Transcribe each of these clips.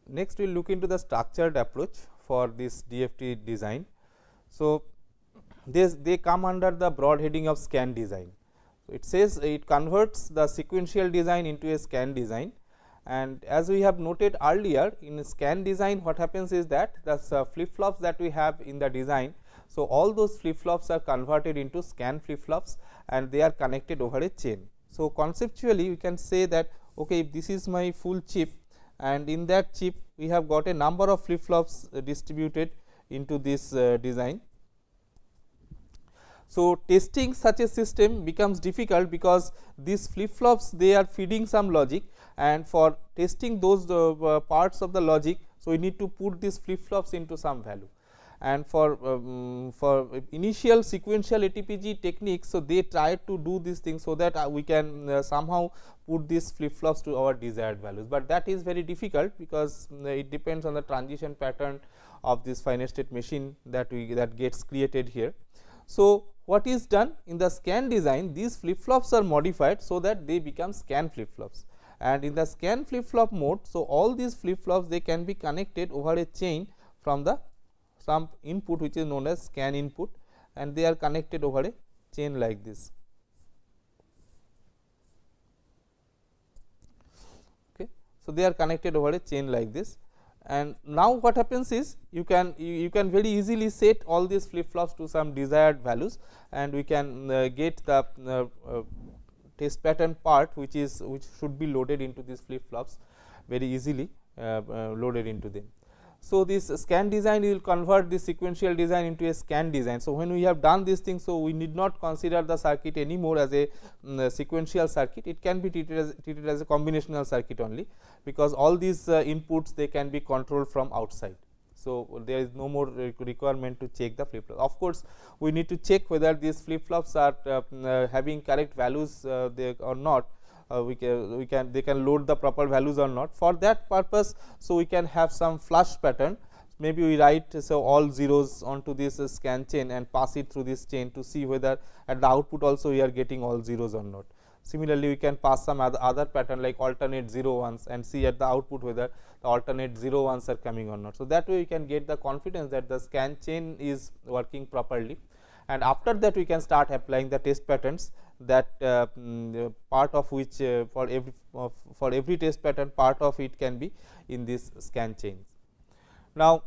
next we will look into the structured approach for this DFT design. So, they come under the broad heading of scan design. So, it says it converts the sequential design into a scan design, and as we have noted earlier, in scan design what happens is that the flip flops that we have in the design. So, all those flip flops are converted into scan flip flops and they are connected over a chain. So, conceptually we can say that okay, if this is my full chip and in that chip we have got a number of flip flops distributed into this design. So, testing such a system becomes difficult because these flip flops, they are feeding some logic, and for testing those parts of the logic, so we need to put these flip flops into some value. And for initial sequential ATPG techniques, so they try to do these things so that we can somehow put these flip flops to our desired values, but that is very difficult because it depends on the transition pattern of this finite state machine that gets created here. So, what is done in the scan design, these flip flops are modified so that they become scan flip flops, and in the scan flip flop mode, so all these flip flops, they can be connected over a chain from the some input which is known as scan input, and they are connected over a chain like this. Okay. So, they are connected over a chain like this, and now what happens is you can very easily set all these flip flops to some desired values, and we can get the test pattern part which should be loaded into these flip flops very easily loaded into them. So, this scan design will convert this sequential design into a scan design. So, when we have done these things, so we need not consider the circuit anymore as a sequential circuit, it can be treated as a combinational circuit only, because all these inputs, they can be controlled from outside. So, there is no more requirement to check the flip flops. Of course, we need to check whether these flip flops are having correct values or not. They can load the proper values or not. For that purpose, so we can have some flush pattern. Maybe we write so all zeros onto this scan chain and pass it through this chain to see whether at the output also we are getting all zeros or not. Similarly, we can pass some other pattern like alternate 0 1s and see at the output whether the alternate 0 1s are coming or not. So, that way we can get the confidence that the scan chain is working properly, and after that we can start applying the test patterns, that part of which for every test pattern, part of it can be in this scan chains. Now,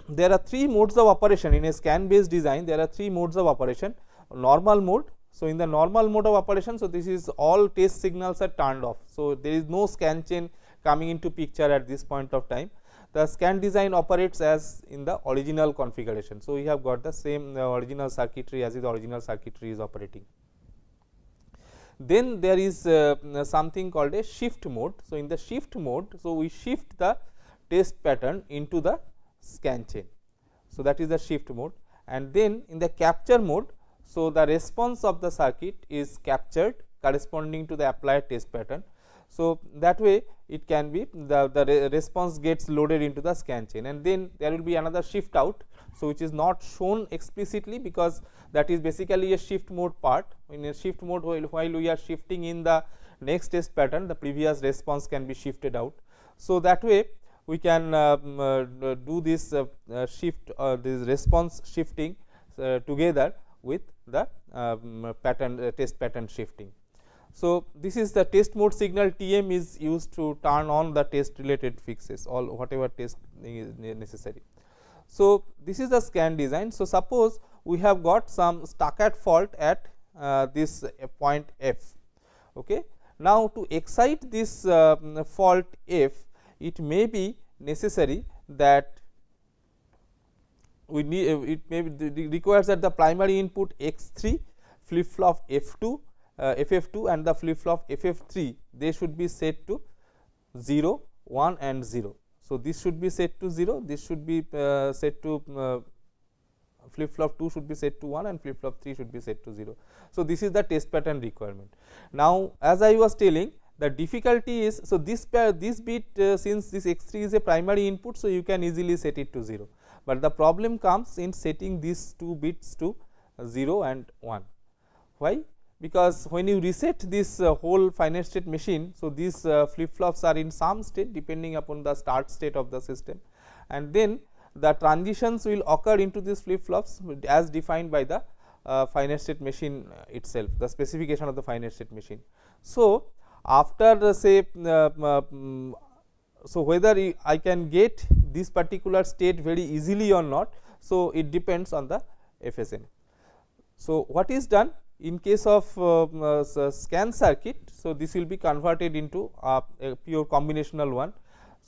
there are 3 modes of operation in a scan based design. There are 3 modes of operation. Normal mode. So, in the normal mode of operation, so this is all test signals are turned off. So, there is no scan chain coming into picture at this point of time. The scan design operates as in the original configuration. So, we have got the same original circuitry as the original circuitry is operating. Then there is something called a shift mode. So, in the shift mode, so we shift the test pattern into the scan chain. So, that is the shift mode, and then in the capture mode, so the response of the circuit is captured corresponding to the applied test pattern. So, that way it can be the response gets loaded into the scan chain, and then there will be another shift out. So, which is not shown explicitly because that is basically a shift mode part. In a shift mode, while we are shifting in the next test pattern, the previous response can be shifted out. So, that way we can do this shift this response shifting together with the test pattern shifting. So, this is the test mode signal. TM is used to turn on the test related fixes, all whatever test is necessary. So, this is the scan design. So, suppose we have got some stuck fault at this point F. Okay. Now, to excite this fault F, it may be necessary that we need it may be requires that the primary input X3, flip flop F2 FF2 and the flip flop FF3, they should be set to 0, 1 and 0. So, this should be set to 0, this should be set to flip flop 2 should be set to 1 and flip flop 3 should be set to 0. So, this is the test pattern requirement. Now, as I was telling, the difficulty is, so this bit since this X3 is a primary input, so you can easily set it to 0, but the problem comes in setting these 2 bits to 0 and 1. Why? because when you reset this whole finite state machine, so these flip flops are in some state depending upon the start state of the system, and then the transitions will occur into these flip flops as defined by the finite state machine itself, the specification of the finite state machine. So, after the say so whether I can get this particular state very easily or not, so it depends on the FSM. So, what is done in case of scan circuit? So, this will be converted into a pure combinational one.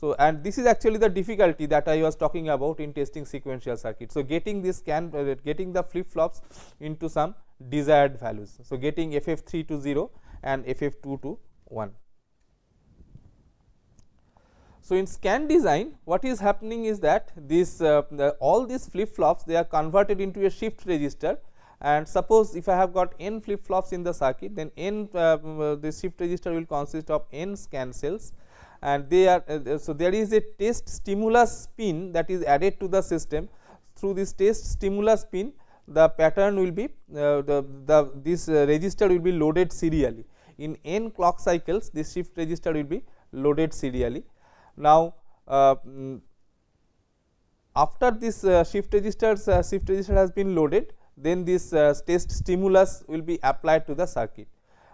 So, and this is actually the difficulty that I was talking about in testing sequential circuit. So, getting this getting the flip flops into some desired values. So, getting FF3 to 0 and FF2 to 1. So, in scan design, what is happening is that this all these flip flops, they are converted into a shift register, and suppose if I have got n flip flops in the circuit, then n the shift register will consist of n scan cells, and they are so there is a test stimulus pin that is added to the system. Through this test stimulus pin, the pattern will be this register will be loaded serially. In n clock cycles, this shift register will be loaded serially. Now, after this shift register has been loaded, then this test stimulus will be applied to the circuit,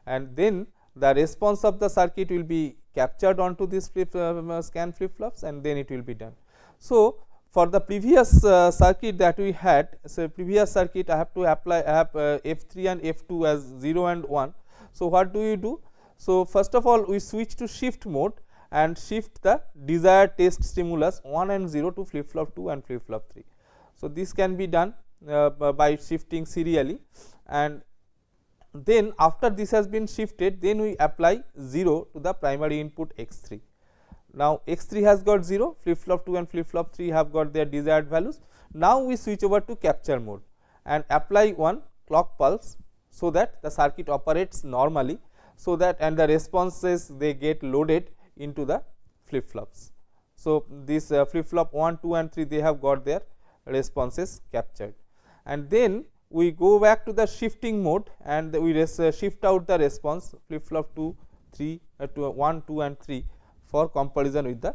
and then the response of the circuit will be captured onto this scan flip flops, and then it will be done. So, for the previous circuit that we had, so previous circuit I have to apply, I have F3 and F2 as 0 and 1. So, what do you do? So, first of all we switch to shift mode and shift the desired test stimulus 1 and 0 to flip flop 2 and flip flop 3. So, this can be done by shifting serially, and then after this has been shifted, then we apply 0 to the primary input x3. Now, x3 has got 0, flip flop 2 and flip flop 3 have got their desired values. Now, we switch over to capture mode and apply one clock pulse, so that the circuit operates normally, so that and the responses they get loaded into the flip flops. So, this flip flop 1, 2 and 3 they have got their responses captured, and then we go back to the shifting mode and we shift out the response flip flop 2, 3 to 1, 2 and 3 for comparison with the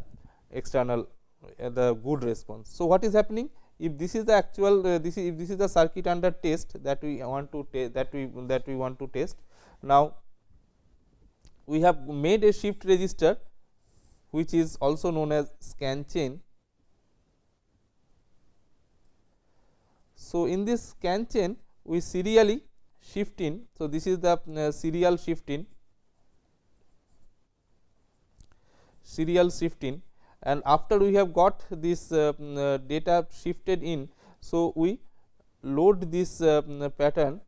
external the good response. So, what is happening? If this is the actual if this is the circuit under test that we want to that we want to test. Now, we have made a shift register which is also known as scan chain. So, in this scan chain we serially shift in. So, this is the serial shift in, and after we have got this data shifted in, so we load this pattern.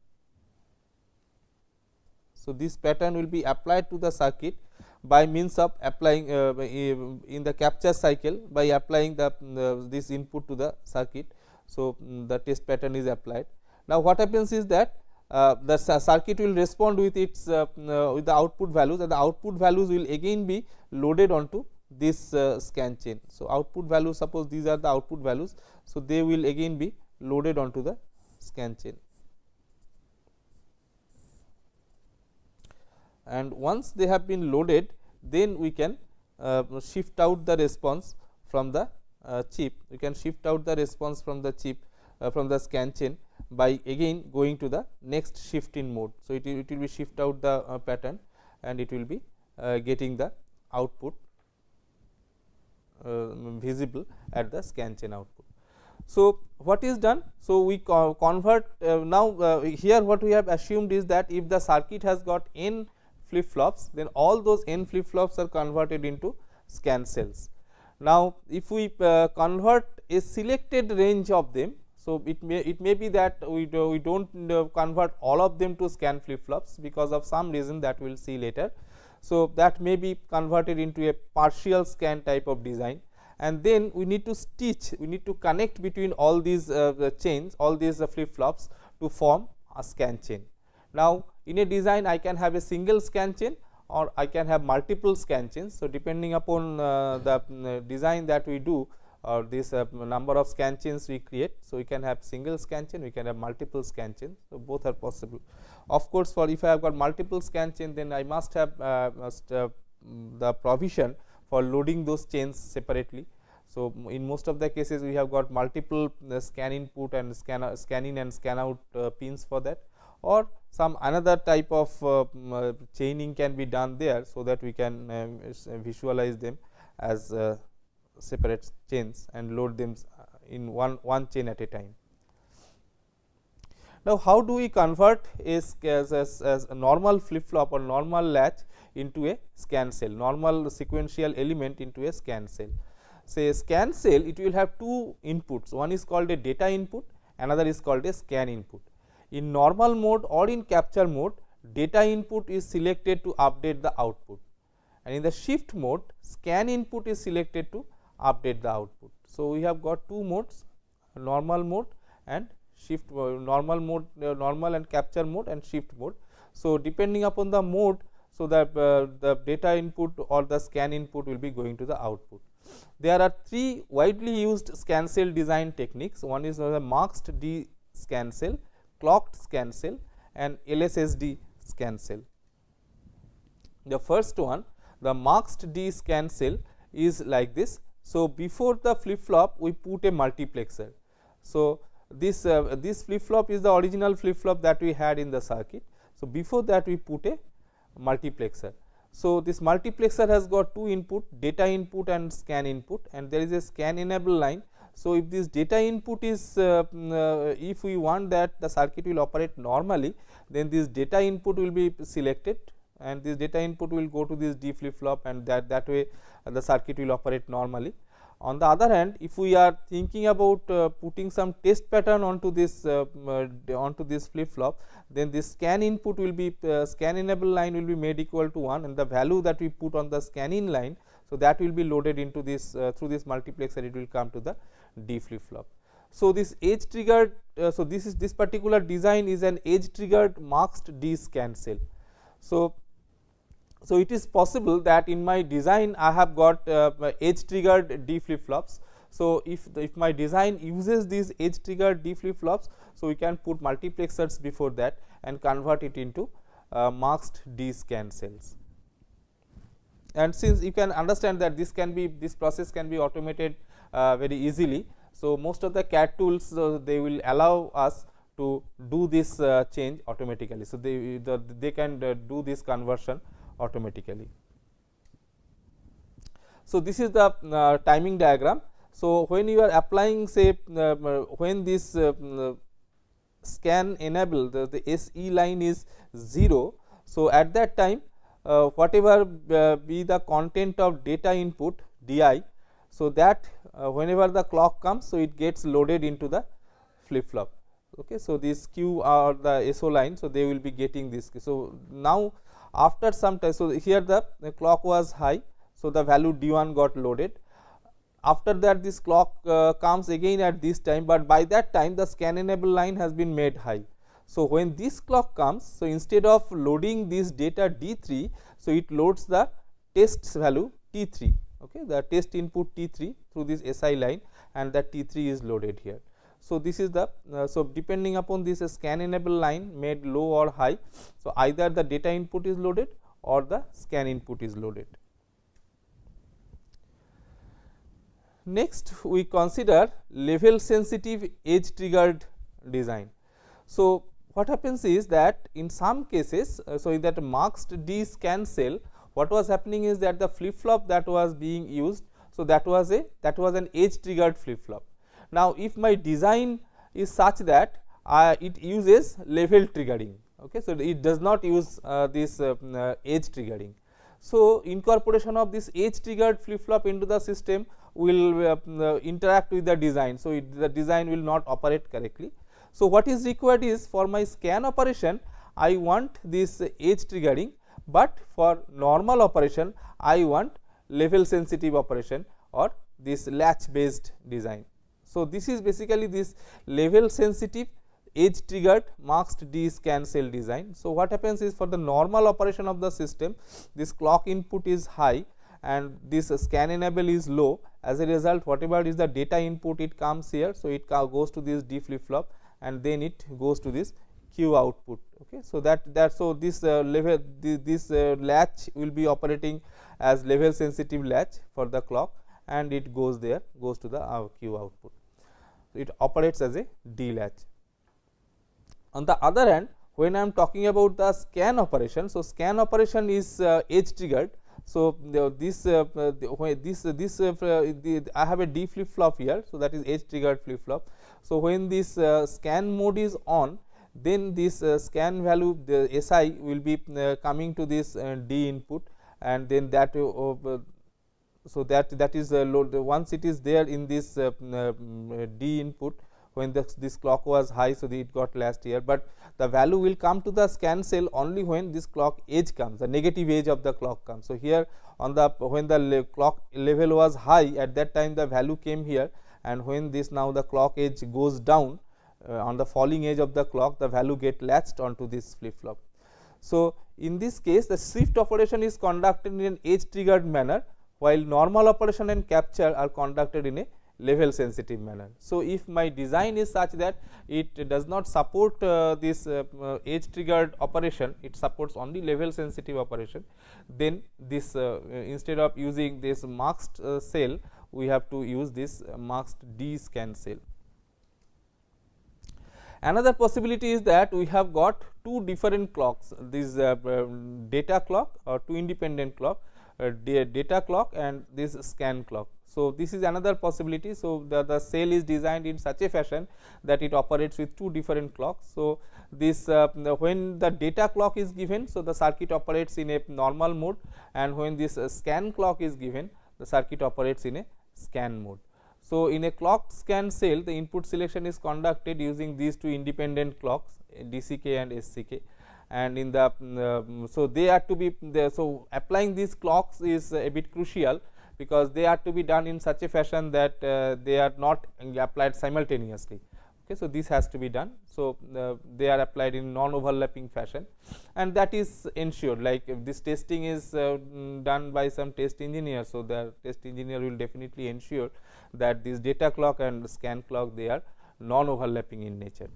So, this pattern will be applied to the circuit by means of applying in the capture cycle by applying this input to the circuit. So, the test pattern is applied. Now, what happens is that the circuit will respond with its with the output values, and the output values will again be loaded onto this scan chain. So, output values, suppose these are the output values. So, they will again be loaded onto the scan chain, and once they have been loaded, then we can shift out the response from the chip. We can shift out the response from the chip from the scan chain by again going to the next shift in mode. So, it will be shift out the pattern, and it will be getting the output visible at the scan chain output. So, what is done? So, we convert now here what we have assumed is that if the circuit has got n flip flops, then all those n flip flops are converted into scan cells. Now, if we convert a selected range of them, so it may be that we do not convert all of them to scan flip flops because of some reason that we will see later. So, that may be converted into a partial scan type of design, and then we need to stitch, we need to connect between all these chains, all these flip flops to form a scan chain. Now, in a design I can have a single scan chain or I can have multiple scan chains. So, depending upon the design that we do, or this number of scan chains we create. So, we can have single scan chain, we can have multiple scan chains. So, both are possible. Of course, for if I have got multiple scan chain, then I must have the provision for loading those chains separately. So, in most of the cases we have got multiple scan input and scan in and scan out pins for that, or some another type of chaining can be done there, so that we can visualize them as separate chains and load them in one chain at a time. Now, how do we convert as a normal flip flop or normal latch into a scan cell, normal sequential element into a scan cell? Say scan cell, it will have two inputs, one is called a data input, another is called a scan input. In normal mode or in capture mode, data input is selected to update the output, and in the shift mode, scan input is selected to update the output. So, we have got two modes, normal mode and shift mode, normal mode, normal and capture mode and shift mode. So, depending upon the mode, so that the data input or the scan input will be going to the output. There are three widely used scan cell design techniques. One is the masked D scan cell, clocked scan cell and LSSD scan cell. The first one, the masked D scan cell, is like this. So, before the flip flop we put a multiplexer. So, this flip flop is the original flip flop that we had in the circuit. So, before that we put a multiplexer. So, this multiplexer has got two input, data input and scan input, and there is a scan enable line. So, if this data input is if we want that the circuit will operate normally, then this data input will be selected and this data input will go to this D flip flop, and that way the circuit will operate normally. On the other hand, if we are thinking about putting some test pattern onto this flip flop, then this scan input will be scan enable line will be made equal to 1, and the value that we put on the scan in line, so that will be loaded into this through this multiplexer, it will come to the D flip flop. So, this edge triggered, so this particular design is an edge triggered masked D scan cell. So, it is possible that in my design I have got edge triggered D flip flops. So, if my design uses these edge triggered D flip flops, so we can put multiplexers before that and convert it into masked D scan cells. And since you can understand that this process can be automated very easily. So, most of the CAD tools they will allow us to do this change automatically. So, they can do this conversion automatically. So, this is the timing diagram. So, when you are applying, say when this scan enable, the SE line is 0. So, at that time whatever be the content of data input DI, so that whenever the clock comes, so it gets loaded into the flip flop. Okay. So, this Q or the SO line, so they will be getting this. So, now after some time, so here the clock was high, so the value D1 got loaded. After that this clock comes again at this time, but by that time the scan enable line has been made high. So, when this clock comes, so instead of loading this data D3, so it loads the test value T3, okay, the test input T3 through this SI line, and that T3 is loaded here. So, this is the so depending upon this scan enable line made low or high, so either the data input is loaded or the scan input is loaded. Next, we consider level sensitive edge triggered design. So, what happens is that in some cases, so in that masked D scan cell, what was happening is that the flip flop that was being used, so that was an edge triggered flip flop. Now, if my design is such that it uses level triggering, okay, so it does not use this edge triggering. So, incorporation of this edge triggered flip flop into the system will interact with the design. So, the design will not operate correctly. So, what is required is for my scan operation, I want this edge triggering, but for normal operation I want level sensitive operation or this latch based design. So, this is basically this level sensitive edge triggered masked D scan cell design. So, what happens is for the normal operation of the system, this clock input is high and this scan enable is low, as a result whatever is the data input, it comes here. So, it goes to this D flip flop and then it goes to this Q output. Okay. So, so this level this latch will be operating as level sensitive latch for the clock, and it goes there, goes to the Q output. So, it operates as a D latch. On the other hand, when I am talking about the scan operation, so scan operation is edge triggered. So, I have a D flip flop here. So, that is edge triggered flip flop. So, when this scan mode is on, then this scan value, the SI will be coming to this D input, and then that so that is load. Once it is there in this D input, when this clock was high, so it got latched here, but the value will come to the scan cell only when this clock edge comes, the negative edge of the clock comes. So, here on the when the clock level was high, at that time the value came here, and when this now the clock edge goes down, on the falling edge of the clock, the value get latched onto this flip flop. So, in this case the shift operation is conducted in an edge triggered manner, while normal operation and capture are conducted in a level sensitive manner. So, if my design is such that it does not support this edge triggered operation, it supports only level sensitive operation, then this instead of using this masked cell, we have to use this masked D scan cell. Another possibility is that we have got two different clocks, this data clock or two independent clock, data clock and this scan clock. So, this is another possibility. So, the cell is designed in such a fashion that it operates with two different clocks. So, this when the data clock is given, so the circuit operates in a normal mode, and when this scan clock is given, the circuit operates in a scan mode. So, in a clock scan cell, the input selection is conducted using these two independent clocks, DCK and SCK, and in the so they are to be there. So, applying these clocks is a bit crucial, because they are to be done in such a fashion that they are not applied simultaneously. Okay. So, this has to be done. So, they are applied in non overlapping fashion, and that is ensured, like if this testing is done by some test engineer. So, the test engineer will definitely ensure that this data clock and scan clock, they are non overlapping in nature.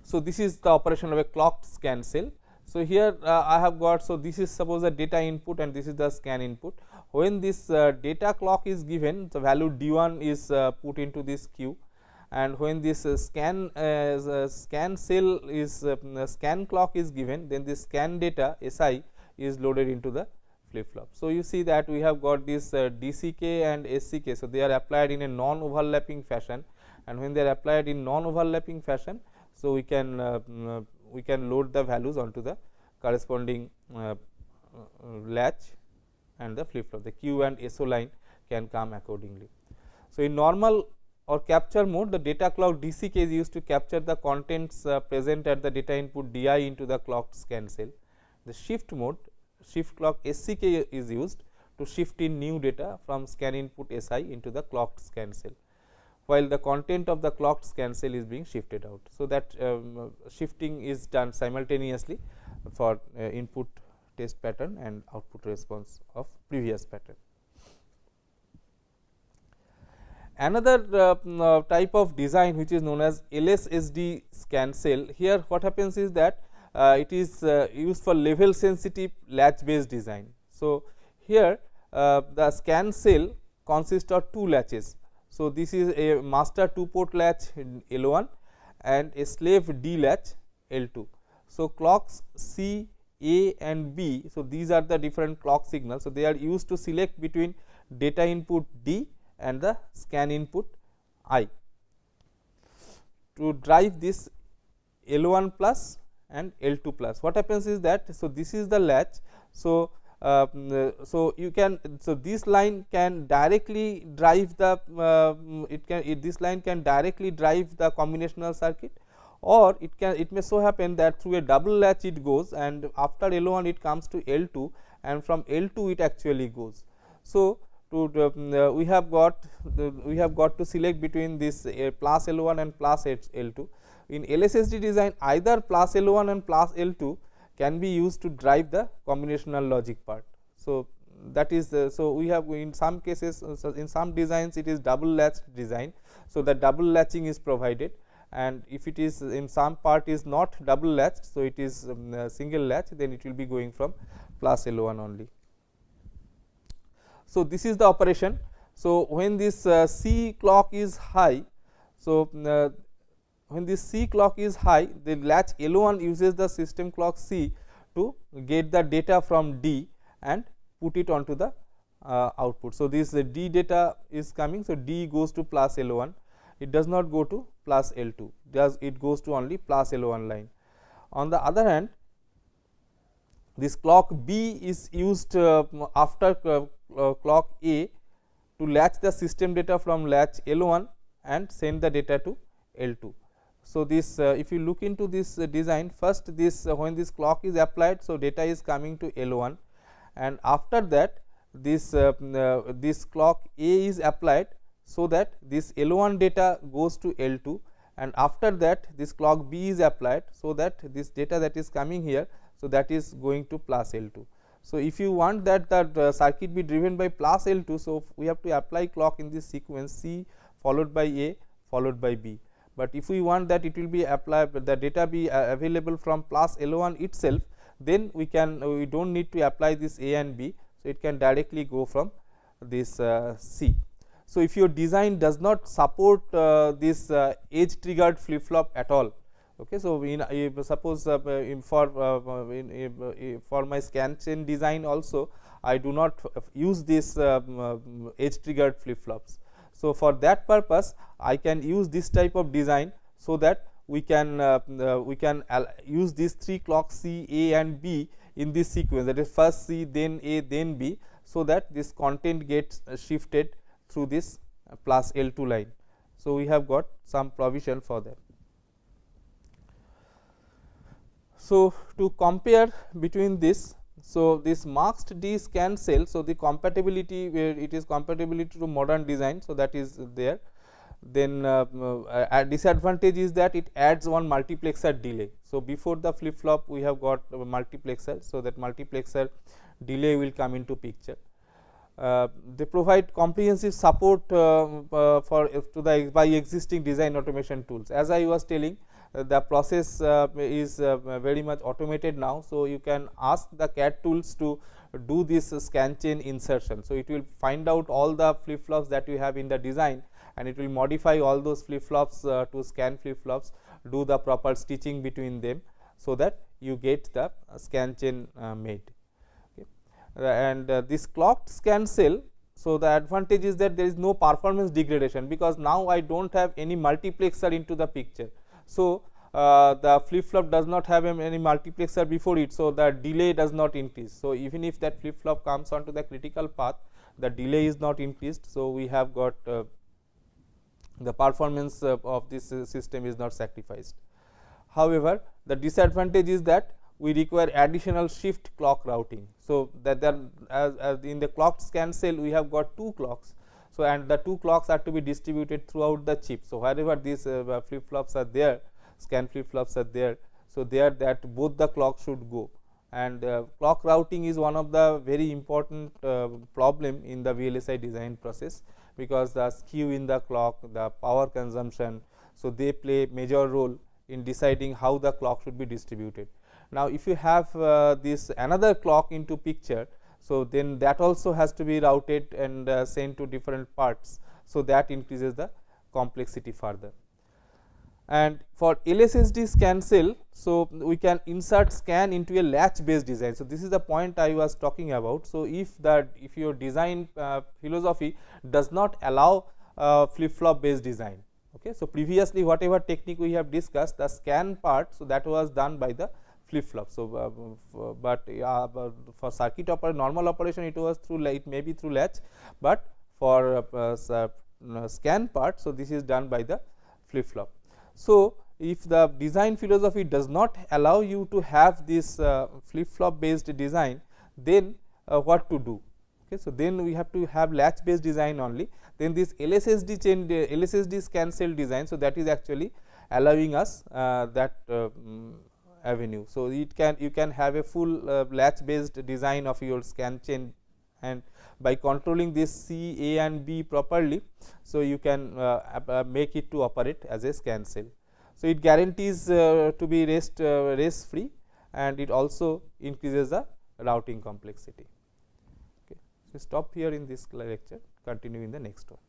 So, this is the operation of a clocked scan cell. So, here I have got, so this is suppose a data input and this is the scan input. When this data clock is given, the value D1 is put into this queue, and when this scan cell is scan clock is given, then this scan data SI is loaded into the flip flop. So, you see that we have got this DCK and SCK. So, they are applied in a non overlapping fashion, and when they are applied in non overlapping fashion, so we can load the values onto the corresponding latch and the flip flop. The Q and SO line can come accordingly. So, in normal or capture mode, the data clock DCK is used to capture the contents present at the data input DI into the clocked scan cell. The shift mode, shift clock SCK is used to shift in new data from scan input SI into the clocked scan cell, while the content of the clocked scan cell is being shifted out. So, that shifting is done simultaneously for input test pattern and output response of previous pattern. Another type of design which is known as LSSD scan cell. Here what happens is that it is used for level sensitive latch based design. So, here the scan cell consists of two latches. So, this is a master 2 port latch L1 and a slave D latch L2. So, clocks C, A and B. So, these are the different clock signals. So, they are used to select between data input D and the scan input I to drive this L1 plus and L2 plus. What happens is that, so this is the latch. So, you can, so this line can directly drive the this line can directly drive the combinational circuit, or it may so happen that through a double latch it goes, and after L1 it comes to L2, and from L2 it actually goes. So, we have got to select between this plus L1 and plus L2. In LSSD design, either plus L1 and plus L2 can be used to drive the combinational logic part. So, that is so we have in some cases, so in some designs it is double latched design. So, the double latching is provided, and if it is in some part is not double latched, so it is single latch, then it will be going from plus L1 only. So, this is the operation. So, when this C clock is high, so when this C clock is high, the latch L1 uses the system clock C to get the data from D and put it onto the output. So, this D data is coming. So, D goes to plus L1, it does not go to plus L2, it goes to only plus L1 line. On the other hand, this clock B is used after clock A to latch the system data from latch L1 and send the data to L2. So, this if you look into this design, first this when this clock is applied, so data is coming to L1, and after that this this clock A is applied, so that this L1 data goes to L2, and after that this clock B is applied, so that this data that is coming here, so that is going to plus L2. So, if you want that circuit be driven by plus L2, so we have to apply clock in this sequence C followed by A followed by B. But if we want that it will be applied, the data be available from plus L1 itself, then we can we do not need to apply this A and B. So, it can directly go from this C. So, if your design does not support this edge triggered flip flop at all. Okay, so, in suppose for my scan chain design also I do not use this edge triggered flip flops. So, for that purpose I can use this type of design, so that we can use these 3 clocks C, A and B in this sequence, that is first C, then A, then B, so that this content gets shifted through this plus L2 line. So, we have got some provision for that. So, to compare between this, so this masked D scan cell, so the compatibility where it is compatibility to modern design, so that is there. Then a disadvantage is that it adds one multiplexer delay. So, before the flip flop we have got a multiplexer, so that multiplexer delay will come into picture. They provide comprehensive support by existing design automation tools. As I was telling, the process is very much automated now. So, you can ask the CAD tools to do this scan chain insertion. So, it will find out all the flip flops that you have in the design, and it will modify all those flip flops to scan flip flops, do the proper stitching between them, so that you get the scan chain made. And this clocked scan cell, so the advantage is that there is no performance degradation, because now I do not have any multiplexer into the picture. So, the flip flop does not have any multiplexer before it, so the delay does not increase. So, even if that flip flop comes onto the critical path, the delay is not increased. So, we have got the performance of this system is not sacrificed. However, the disadvantage is that we require additional shift clock routing. So, that as in the clocked scan cell we have got 2 clocks. So, and the 2 clocks are to be distributed throughout the chip. So, wherever these flip flops are there, scan flip flops are there. So, there that both the clocks should go, and clock routing is one of the very important problem in the VLSI design process, because the skew in the clock, the power consumption, so they play major role in deciding how the clock should be distributed. Now, if you have this another clock into picture, so then that also has to be routed and sent to different parts. So, that increases the complexity further. And for LSSD scan cell, so we can insert scan into a latch based design. So, this is the point I was talking about. So, if your design philosophy does not allow flip flop based design. Okay. So, previously whatever technique we have discussed, the scan part, so that was done by the flip flop. So, but for circuit normal operation it was through, it may be through latch, but for scan part, so this is done by the flip flop. So, if the design philosophy does not allow you to have this flip flop based design, then what to do? Okay. So, then we have to have latch based design only. Then this LSSD chain LSSD scan cell design, so that is actually allowing us that avenue. So, you can have a full latch based design of your scan chain and by controlling this C, A and B properly, so you can make it to operate as a scan cell. So, it guarantees to be race free, and it also increases the routing complexity. Okay. So, stop here in this lecture, continue in the next one.